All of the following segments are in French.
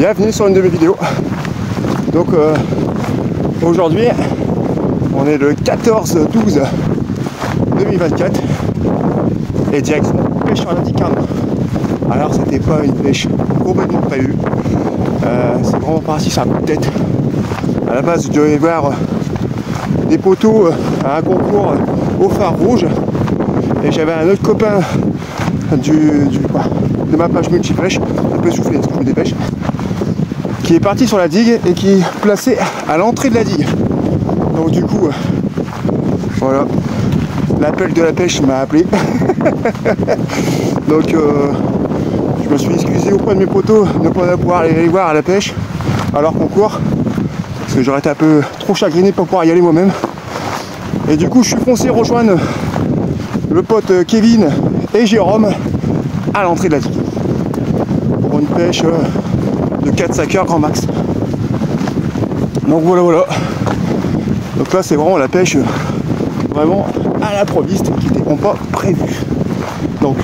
Bienvenue sur une de mes vidéos. Donc aujourd'hui on est le 14-12-2024 et direction pêche sur la Dicarne. Alors c'était pas une pêche complètement prévue, c'est vraiment parti sur un coup de tête. À la base je devais voir des poteaux à un concours au phare rouge et j'avais un autre copain de ma page multipêche, un peu soufflé parce que je me dépêche, qui est parti sur la digue et qui est placé à l'entrée de la digue. Donc du coup, voilà, l'appel de la pêche m'a appelé. Donc je me suis excusé auprès de mes potos de ne pas pouvoir aller les voir à la pêche à leur concours, parce que j'aurais été un peu trop chagriné de ne pas pouvoir y aller moi-même. Et du coup je suis foncé rejoindre le pote Kevin et Jérôme à l'entrée de la digue pour une pêche de 4-5 heures grand max. Donc voilà. Donc là c'est vraiment la pêche vraiment à l'improviste qui n'était pas prévue. Donc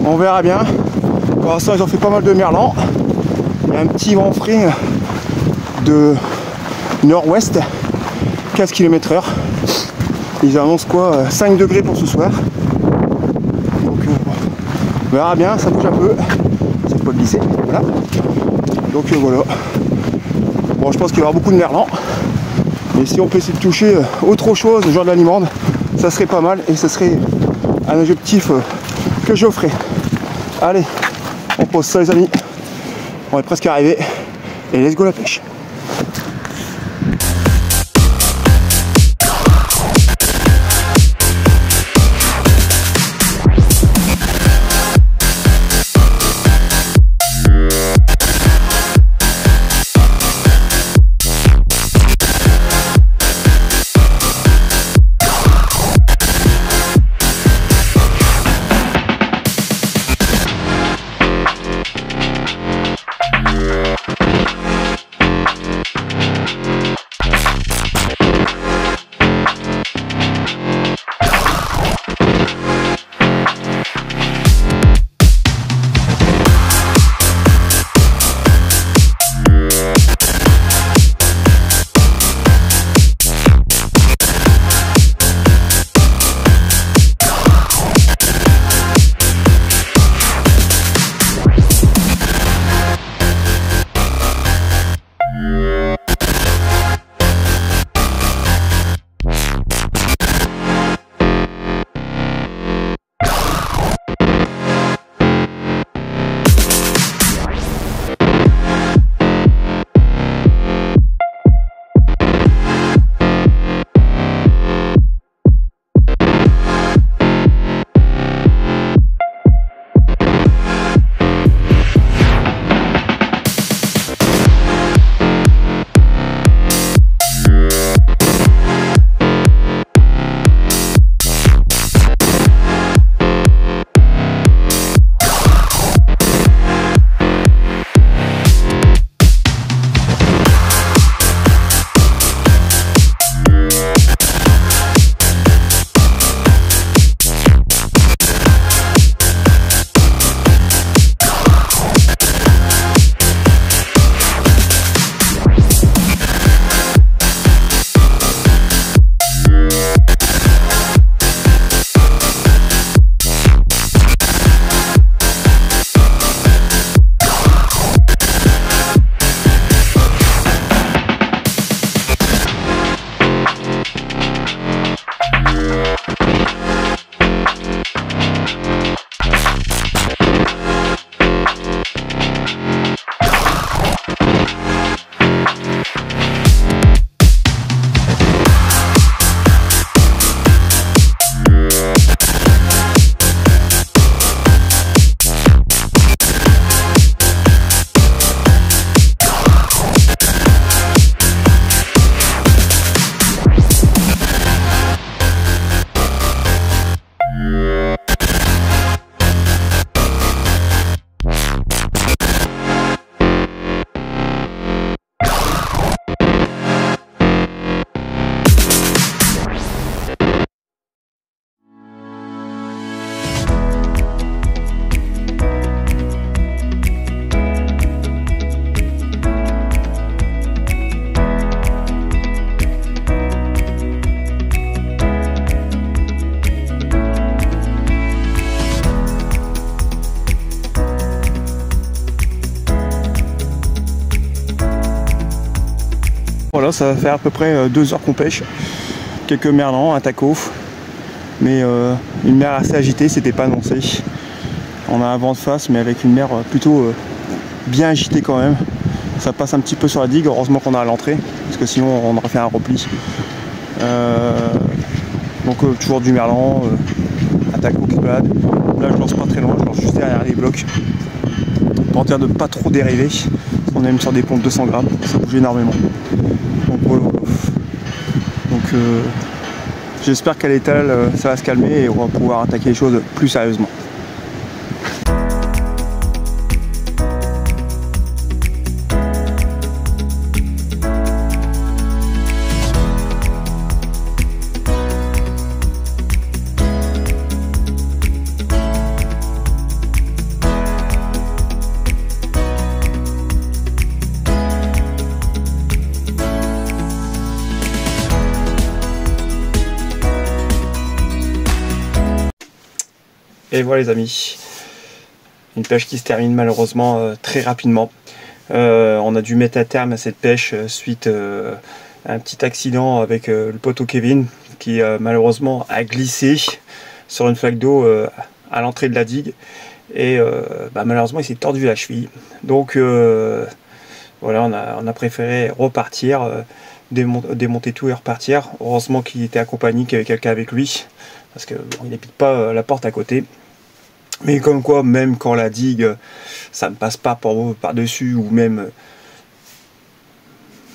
on verra bien. Pour l'instant ils ont fait pas mal de merlan. Il y a un petit vent frais de nord-ouest, 15 km/h. Ils annoncent quoi, 5 degrés pour ce soir. Donc on verra bien, ça bouge un peu. C'est pas glissé, voilà. Donc voilà. Bon, je pense qu'il y aura beaucoup de merlan. Mais si on peut essayer de toucher autre chose, genre de la limande, ça serait pas mal et ce serait un objectif que je ferai. Allez, on pose ça les amis. On est presque arrivé. Et let's go la pêche. voilà, ça va faire à peu près 2 heures qu'on pêche. Quelques merlans, un taco, mais une mer assez agitée, c'était pas annoncé. On a un vent de face, mais avec une mer plutôt bien agitée quand même. Ça passe un petit peu sur la digue, heureusement qu'on a à l'entrée, parce que sinon on aurait fait un repli. Donc toujours du merlan, un taco qui balade. Là je lance pas très loin, je lance juste derrière les blocs. Pour dire de pas trop dériver. On est même sur des pompes de 200 grammes, ça bouge énormément. Donc voilà. Donc j'espère qu'à l'étal ça va se calmer et on va pouvoir attaquer les choses plus sérieusement. Et voilà les amis, une pêche qui se termine malheureusement très rapidement. On a dû mettre à terme à cette pêche suite à un petit accident avec le poteau Kevin qui malheureusement a glissé sur une flaque d'eau à l'entrée de la digue et malheureusement il s'est tordu la cheville. Donc voilà, on a préféré repartir, démonter tout et repartir. Heureusement qu'il était accompagné, qu'il y avait quelqu'un avec lui, parce que bon, il n'épite pas la porte à côté. Mais comme quoi, même quand la digue, ça ne passe pas par-dessus, ou même,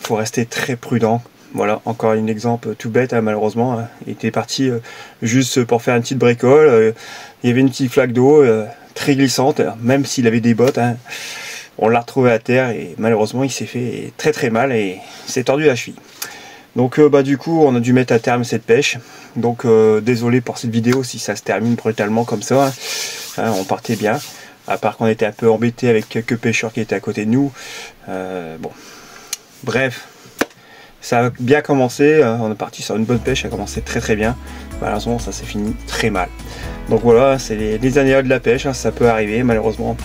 faut rester très prudent. Voilà, encore un exemple tout bête, hein, malheureusement. Hein. Il était parti juste pour faire une petite bricole. Il y avait une petite flaque d'eau très glissante, même s'il avait des bottes. Hein. On l'a retrouvé à terre et malheureusement, il s'est fait très très mal et il s'est tordu la cheville. Donc du coup on a dû mettre à terme cette pêche. Donc désolé pour cette vidéo si ça se termine brutalement comme ça. Hein, on partait bien. À part qu'on était un peu embêté avec quelques pêcheurs qui étaient à côté de nous. Bon. Bref. Ça a bien commencé. On est parti sur une bonne pêche. Ça a commencé très très bien. Malheureusement ça s'est fini très mal. Donc voilà, c'est les aléas de la pêche. Hein, ça peut arriver malheureusement.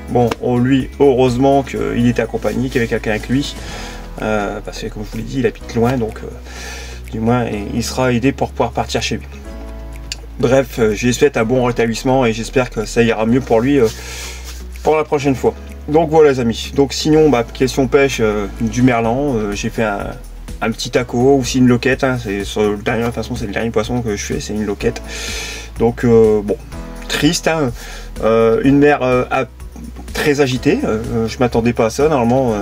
Bon, lui, heureusement qu'il était accompagné, qu'il y avait quelqu'un avec lui. Parce que comme je vous l'ai dit, il habite loin, donc du moins il sera aidé pour pouvoir partir chez lui. Bref, je lui souhaite un bon rétablissement et j'espère que ça ira mieux pour lui pour la prochaine fois. Donc voilà les amis, donc sinon question pêche du merlan, j'ai fait un petit taco, aussi une loquette, hein, c'est sur de toute façon c'est le dernier poisson que je fais, c'est une loquette. Donc bon, triste, hein, une mer très agitée, je m'attendais pas à ça, normalement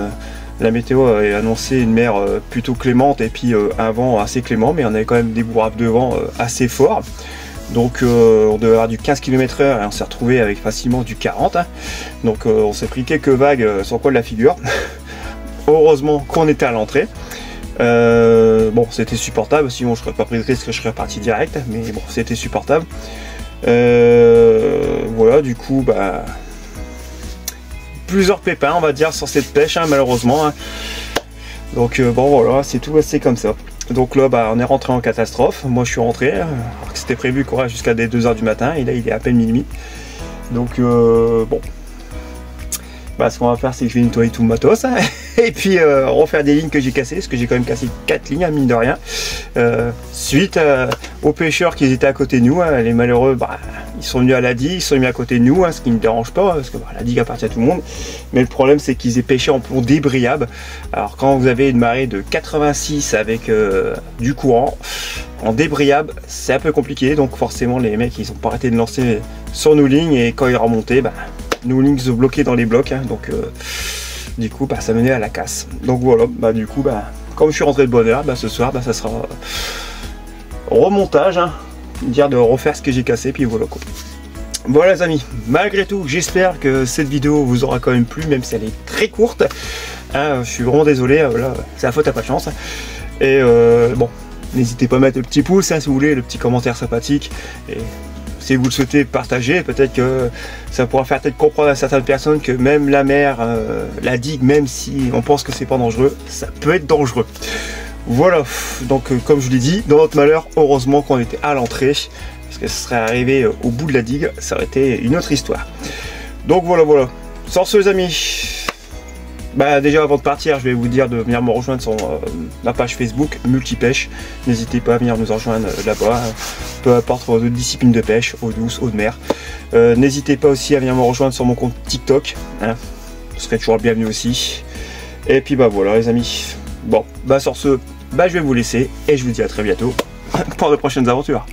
la météo a annoncé une mer plutôt clémente et puis un vent assez clément, mais on avait quand même des bourrafes de vent assez forts. Donc on devait avoir du 15 km/h et on s'est retrouvé avec facilement du 40. Hein. Donc on s'est pris quelques vagues sur le coin de la figure. Heureusement qu'on était à l'entrée. Bon, c'était supportable, sinon je ne serais pas pris de risque, je serais parti direct, mais bon, c'était supportable. Voilà, du coup, plusieurs pépins on va dire sur cette pêche, hein, malheureusement. Hein. Donc bon voilà, c'est tout assez comme ça. Donc là on est rentré en catastrophe. Moi je suis rentré, alors que c'était prévu qu'on reste jusqu'à des 2 h du matin et là il est à peine minuit. Donc bon. Ce qu'on va faire c'est que je vais nettoyer tout le matos hein, et puis refaire des lignes que j'ai cassées, parce que j'ai quand même cassé 4 lignes, hein, mine de rien. Suite aux pêcheurs qui étaient à côté de nous, hein, les malheureux, ils sont venus à la digue, ils sont mis à côté de nous, hein, ce qui ne me dérange pas, parce que la digue appartient à tout le monde. Mais le problème c'est qu'ils aient pêché en débriable. Alors quand vous avez une marée de 86 avec du courant, en débriable, c'est un peu compliqué, donc forcément les mecs ils ont pas arrêté de lancer sur nos lignes, et quand ils remontaient, nos lignes se bloquaient dans les blocs, hein, donc du coup ça menait à la casse. Donc voilà, du coup comme je suis rentré de bonne heure, ce soir ça sera remontage, hein, dire de refaire ce que j'ai cassé, puis voilà quoi. Voilà les amis, malgré tout j'espère que cette vidéo vous aura quand même plu, même si elle est très courte, hein, je suis vraiment désolé, là c'est la faute à pas de chance. Et bon, n'hésitez pas à mettre le petit pouce, hein, si vous voulez, le petit commentaire sympathique, et si vous le souhaitez partager, peut-être que ça pourra faire peut-être comprendre à certaines personnes que même la mer, la digue, même si on pense que c'est pas dangereux, ça peut être dangereux. Voilà, donc comme je vous l'ai dit, dans notre malheur, heureusement qu'on était à l'entrée, parce que ce serait arrivé au bout de la digue, ça aurait été une autre histoire. Donc voilà, sur ce les amis, Bah déjà avant de partir, je vais vous dire de venir me rejoindre sur ma page Facebook Multipêche. N'hésitez pas à venir nous rejoindre là-bas, peu importe votre discipline de pêche, eau douce, eau de mer. N'hésitez pas aussi à venir me rejoindre sur mon compte TikTok, hein. Vous serez toujours le bienvenu aussi. Et puis bah voilà les amis. Bon, bah sur ce, bah je vais vous laisser et je vous dis à très bientôt pour de prochaines aventures.